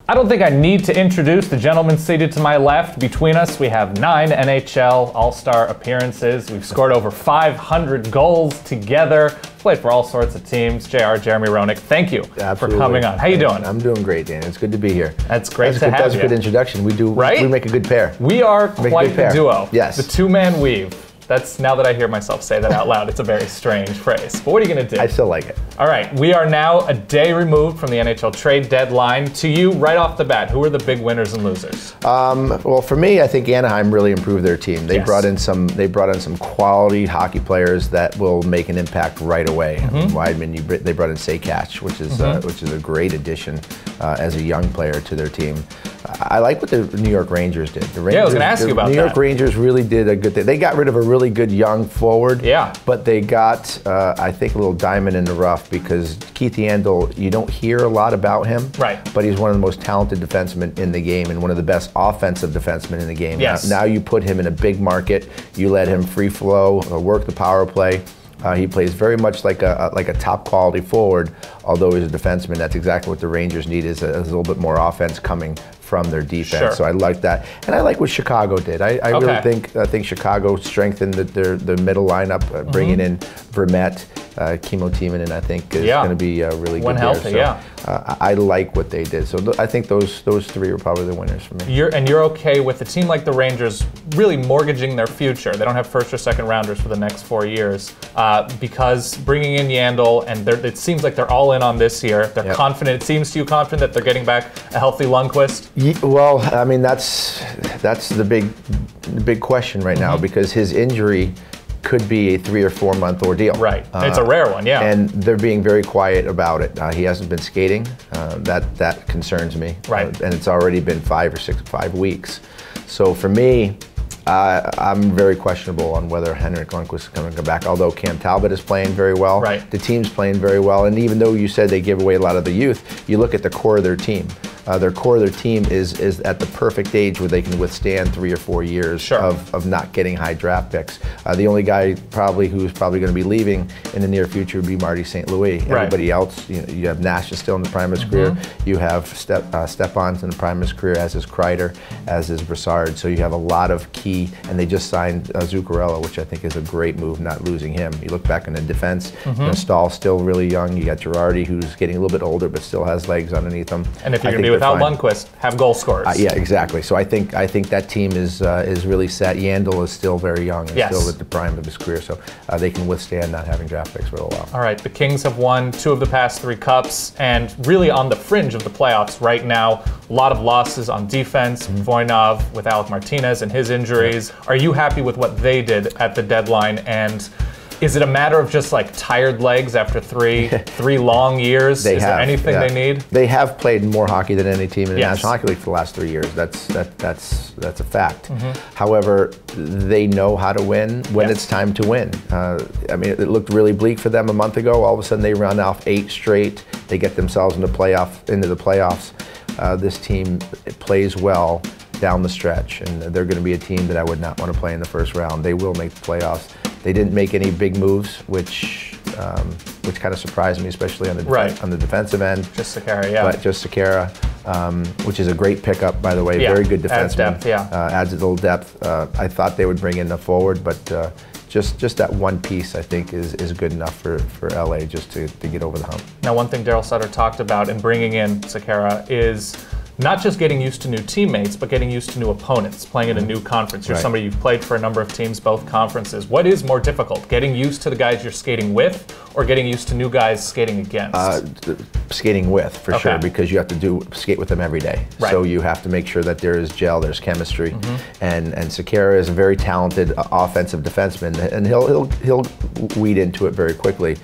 I don't think I need to introduce the gentleman seated to my left. Between us, we have 9 NHL All-Star appearances. We've scored over 500 goals together. Played for all sorts of teams. Jeremy Roenick, thank you for coming on. How you doing? I'm doing great, Dan. It's good to be here. That's great to have you. That's a good introduction. We make a good pair. We are quite the duo. Yes. The two-man weave. That's, now that I hear myself say that out loud, it's a very strange phrase. But what are you going to do? I still like it. All right, we are now a day removed from the NHL trade deadline. To you, right off the bat, who are the big winners and losers? Well, for me, I think Anaheim really improved their team. They brought in some quality hockey players that will make an impact right away. Weidman, they brought in Sakach, which is a great addition as a young player to their team. I like what the New York Rangers did. I was going to ask you about that. The New York Rangers really did a good thing. They got rid of a really good young forward. Yeah. But they got, I think, a little diamond in the rough because Keith Yandle, you don't hear a lot about him. Right. But he's one of the most talented defensemen in the game and one of the best offensive defensemen in the game. Yes. Now you put him in a big market. You let him free flow, work the power play. He plays very much like a top quality forward, although he's a defenseman. That's exactly what the Rangers need is a little bit more offense coming from their defense. Sure. So I like that, and I like what Chicago did. I really think Chicago strengthened their middle lineup, bringing in Vermette, Kimmo Timonen, I think is going to be really good. When healthy, so, I like what they did. So I think those three are probably the winners for me. You're okay with a team like the Rangers really mortgaging their future. They don't have first or second rounders for the next 4 years because bringing in Yandle, and it seems like they're all in on this year. They're confident. It seems to you confident that they're getting back a healthy Lundqvist? Well, I mean that's the big question right now because his injury could be a 3 or 4 month ordeal. Right, it's a rare one, yeah. And they're being very quiet about it. He hasn't been skating. That concerns me. Right. And it's already been 5 weeks. So for me, I'm very questionable on whether Henrik Lundqvist is going to come back, although Cam Talbot is playing very well. Right. The team's playing very well, and even though you said they give away a lot of the youth, you look at the core of their team. Their core of their team is at the perfect age where they can withstand 3 or 4 years of not getting high draft picks. The only guy who's probably going to be leaving in the near future would be Marty St. Louis. Right. Everybody else, you have Nash is still in the prime of his career. You have Stepan's in the prime of his career, as is Kreider, as is Brassard. So you have a lot of key, and they just signed Zuccarello, which I think is a great move, not losing him. You look back in the defense, Stahl's still really young. You got Girardi, who's getting a little bit older, but still has legs underneath him. And if you're going to be without Lundqvist, have goal scorers. Yeah, exactly. So I think that team is really set. Yandle is still very young and still at the prime of his career, so they can withstand not having draft picks for a while. All right, the Kings have won 2 of the past 3 cups and really on the fringe of the playoffs right now. A lot of losses on defense. Voinov with Alec Martinez and his injuries. Are you happy with what they did at the deadline? And is it a matter of just like tired legs after three long years? Is there anything they need? They have played more hockey than any team in the National Hockey League for the last 3 years. That's a fact. However, they know how to win when it's time to win. I mean, it looked really bleak for them a month ago. All of a sudden, they run off 8 straight. They get themselves into the playoffs. This team plays well down the stretch, and they're going to be a team that I would not want to play in the first round. They will make the playoffs. They didn't make any big moves, which kind of surprised me, especially on the defensive end. Just Sekera, But just Sekera, which is a great pickup, by the way. Very good defenseman. Adds depth, adds a little depth. I thought they would bring in a forward, but just that one piece, I think, is good enough for LA just to get over the hump. Now, one thing Daryl Sutter talked about in bringing in Sekera is not just getting used to new teammates, but getting used to new opponents, playing in a new conference. You're somebody you've played for a number of teams, both conferences. What is more difficult, getting used to the guys you're skating with or getting used to new guys skating against? Skating with, for sure, because you have to skate with them every day. Right. So you have to make sure that there is gel, there's chemistry. And Sekera is a very talented offensive defenseman, and he'll weed into it very quickly.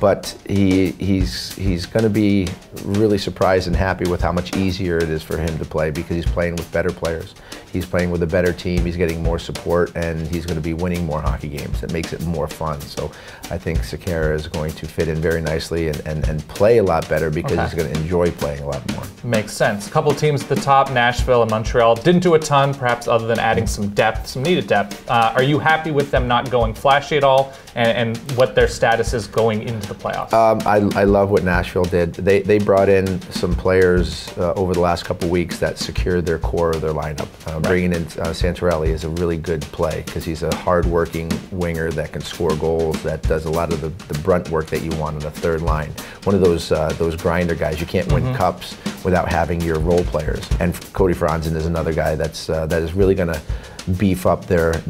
But he's going to be really surprised and happy with how much easier it is for him to play because he's playing with better players. He's playing with a better team, he's getting more support, and he's going to be winning more hockey games. It makes it more fun. So I think Sekera is going to fit in very nicely and play a lot better because he's going to enjoy playing a lot more. Makes sense. A couple of teams at the top, Nashville and Montreal, didn't do a ton, perhaps other than adding some depth, some needed depth. Are you happy with them not going flashy at all and what their status is going into the the playoffs? I love what Nashville did. They brought in some players over the last couple weeks that secured their core of their lineup. Bringing in Santorelli is a really good play because he's a hard-working winger that can score goals, that does a lot of the brunt work that you want on the third line. One of those grinder guys. You can't win cups without having your role players. And Cody Franzen is another guy that is really going to beef up their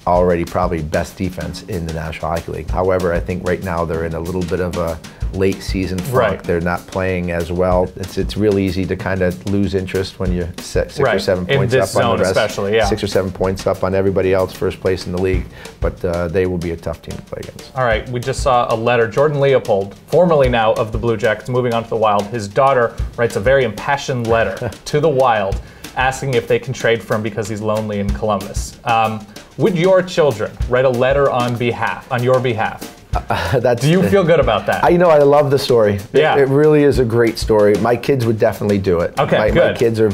already probably best defense in the National Hockey League. However, I think right now they're in a little bit of a late season funk. Right. They're not playing as well. It's real easy to kind of lose interest when you're six or 7 points in this up zone on the rest. Especially, yeah. 6 or 7 points up on everybody else, first place in the league. But they will be a tough team to play against. All right, we just saw a letter. Jordan Leopold, formerly now of the Blue Jackets, moving on to the Wild. His daughter writes a very impassioned letter to the Wild, asking if they can trade for him because he's lonely in Columbus. Would your children write a letter on your behalf? Do you feel good about that? I love the story. Yeah. It really is a great story. My kids would definitely do it. Okay, good. My kids are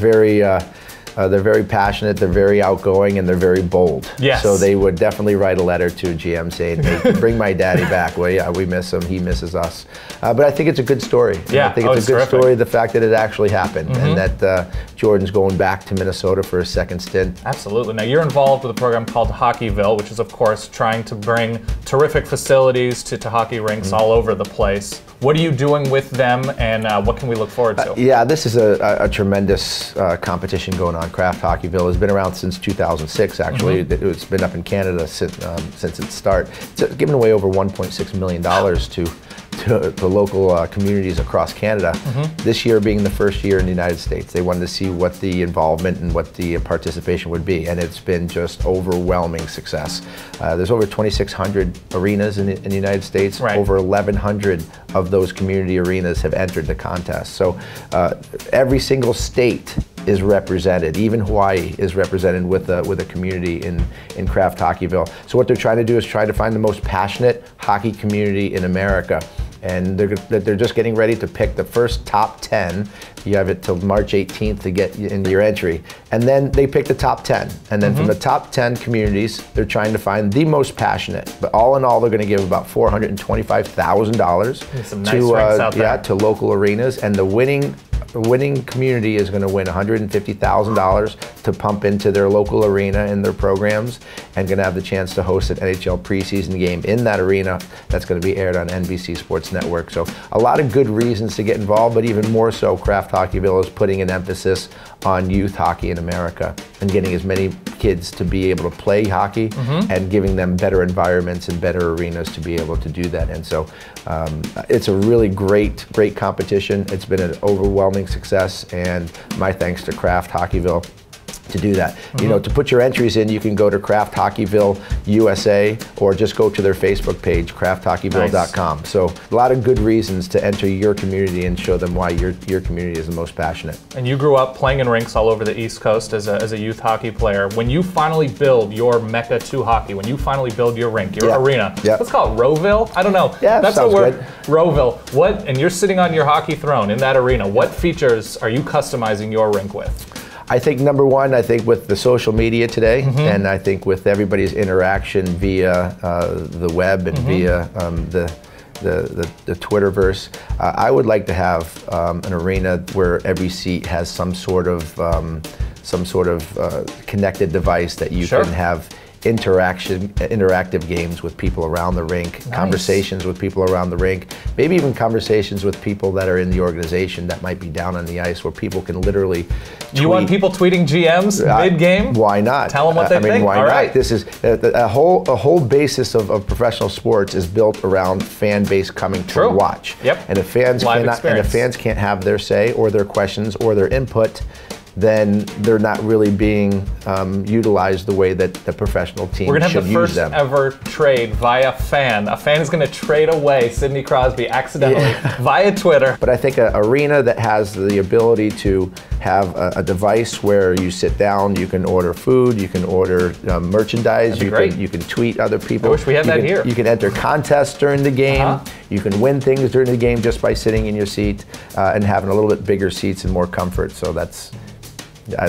they're very passionate, they're very outgoing, and they're very bold. Yes. So they would definitely write a letter to GM saying, hey, bring my daddy back. Well, yeah, we miss him, he misses us. But I think it's a good story. Yeah. I think it's a good story, the fact that it actually happened, and that Jordan's going back to Minnesota for his second stint. Absolutely. Now, you're involved with a program called Hockeyville, which is, of course, trying to bring terrific facilities to hockey rinks all over the place. What are you doing with them, and what can we look forward to? Yeah, this is a tremendous competition going on. Kraft Hockeyville has been around since 2006, actually. It's been up in Canada since its start. It's given away over $1.6 million to local communities across Canada. This year being the first year in the United States. They wanted to see what the involvement and what the participation would be, and it's been just overwhelming success. There's over 2,600 arenas in the United States. Right. Over 1,100 of those community arenas have entered the contest. So every single state is represented. Even Hawaii is represented with a community in Kraft Hockeyville. So what they're trying to do is try to find the most passionate hockey community in America. And they're just getting ready to pick the first top 10. You have it till March 18th to get into your entry. And then they pick the top 10. And then from the top 10 communities, they're trying to find the most passionate. But all in all, they're going to give about $425,000 to local arenas. And the winning community is going to win $150,000 to pump into their local arena and their programs, and going to have the chance to host an NHL preseason game in that arena that's going to be aired on NBC Sports Network. So a lot of good reasons to get involved, but even more so, Kraft Hockeyville is putting an emphasis on youth hockey in America and getting as many kids to be able to play hockey and giving them better environments and better arenas to be able to do that. And so it's a really great competition. It's been an overwhelming success, and my thanks to Kraft Hockeyville to do that. You know, to put your entries in, you can go to Kraft Hockeyville USA or just go to their Facebook page, krafthockeyville.com. Nice. So a lot of good reasons to enter your community and show them why your community is the most passionate. And you grew up playing in rinks all over the East Coast as a youth hockey player. When you finally build your Mecca 2 hockey, when you finally build your rink, your arena, let's call it Rowville? I don't know. Yeah, that's sounds good. Rowville. What, and you're sitting on your hockey throne in that arena, what features are you customizing your rink with? I think number one, I think with the social media today, and I think with everybody's interaction via the web and via the Twitterverse, I would like to have an arena where every seat has some sort of connected device that you can have interactive games with people around the rink, conversations with people around the rink, maybe even conversations with people that are in the organization that might be down on the ice, where people can literally tweet. You want people tweeting GMs mid-game? Why not? Tell them what they think. Why All not? right. This is a whole basis of professional sports is built around fan base coming to watch. Yep. And if fans can't have their say or their questions or their input, then they're not really being utilized the way that the professional team should use them. We're going to have the first ever trade via fan. A fan is going to trade away Sidney Crosby accidentally via Twitter. But I think an arena that has the ability to have a device where you sit down, you can order food, you can order merchandise, you can tweet other people. I wish we had that here. You can enter contests during the game. You can win things during the game just by sitting in your seat and having a little bit bigger seats and more comfort. So that's.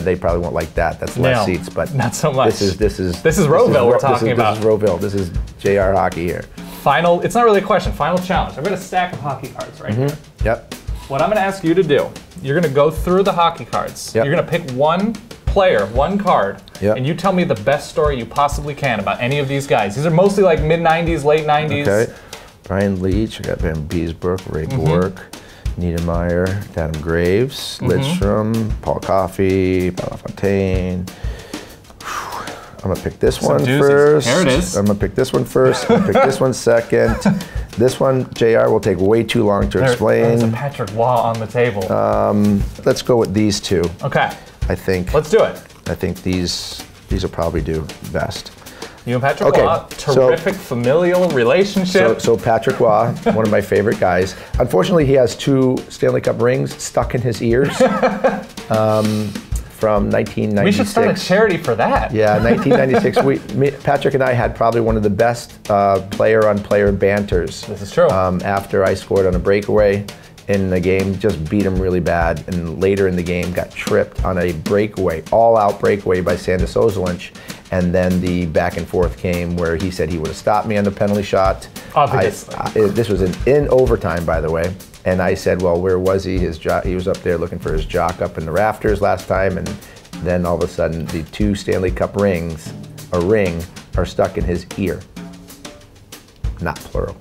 They probably won't like that. That's less seats, but not so much. This is Rowville we're talking about. This is Rowville. This is JR Hockey here. Final, it's not really a question, final challenge. I've got a stack of hockey cards right here. Yep. What I'm going to ask you to do, you're going to go through the hockey cards. Yep. You're going to pick one player, one card, Yep. and you tell me the best story you possibly can about any of these guys. These are mostly like mid-90s, late 90s. Okay. Brian Leach, I got Van Beesbrook, Ray Bork, Niedermeyer, Adam Graves, Lidstrom, Paul Coffey, Paul Fontaine. I'm gonna pick this one first. Here it is. I'm gonna pick this one first. I'm gonna pick this one second. This one, JR, will take way too long to explain. There's a Patrick Waugh on the table. Let's go with these two. Okay. I think. Let's do it. I think these will probably do best. You and Patrick Waugh, terrific familial relationship. So Patrick Waugh, one of my favorite guys. Unfortunately, he has 2 Stanley Cup rings stuck in his ears from 1996. We should start a charity for that. Yeah, 1996. Patrick and I had probably one of the best player-on-player banters. This is true. After I scored on a breakaway in the game, just beat him really bad, and later in the game got tripped on a breakaway, all-out breakaway by Sandis Ozolinsh, and then the back and forth came where he said he would have stopped me on the penalty shot. Obviously. This was in overtime, by the way, and I said, well, where was he? He was up there looking for his jock up in the rafters last time, and then all of a sudden the 2 Stanley Cup rings, are stuck in his ear. Not plural.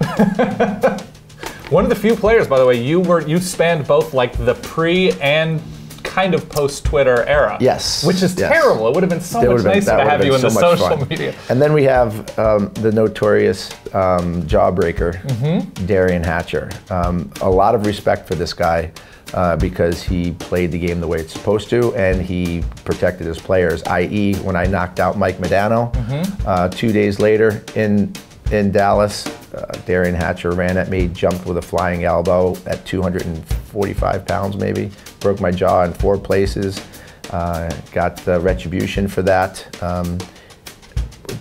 One of the few players, by the way, you spanned both like the pre and kind of post-Twitter era. Yes. Which is terrible. It would have been so much nicer to have you in the social media. And then we have the notorious jawbreaker, Darian Hatcher. A lot of respect for this guy because he played the game the way it's supposed to, and he protected his players, i.e. when I knocked out Mike Modano 2 days later in Dallas, Darian Hatcher ran at me, jumped with a flying elbow at 245 pounds maybe, broke my jaw in 4 places, got retribution for that.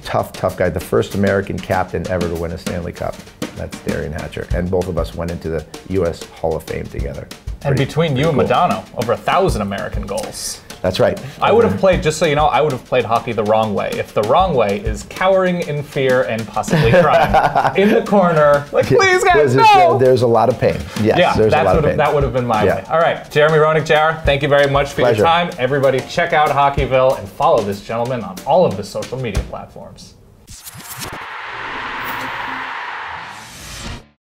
Tough guy, the first American captain ever to win a Stanley Cup. That's Darian Hatcher, and both of us went into the U.S. Hall of Fame together. And between you and Modano, over 1,000 American goals. That's right. I would have played, just so you know, I would have played hockey the wrong way. If the wrong way is cowering in fear and possibly crying in the corner, like, please guys, no! There's a lot of pain. Yes, yeah, there's a lot of pain. That would have been my way. All right, Jeremy Roenick, JR, thank you very much for your time. Everybody check out Hockeyville and follow this gentleman on all of the social media platforms.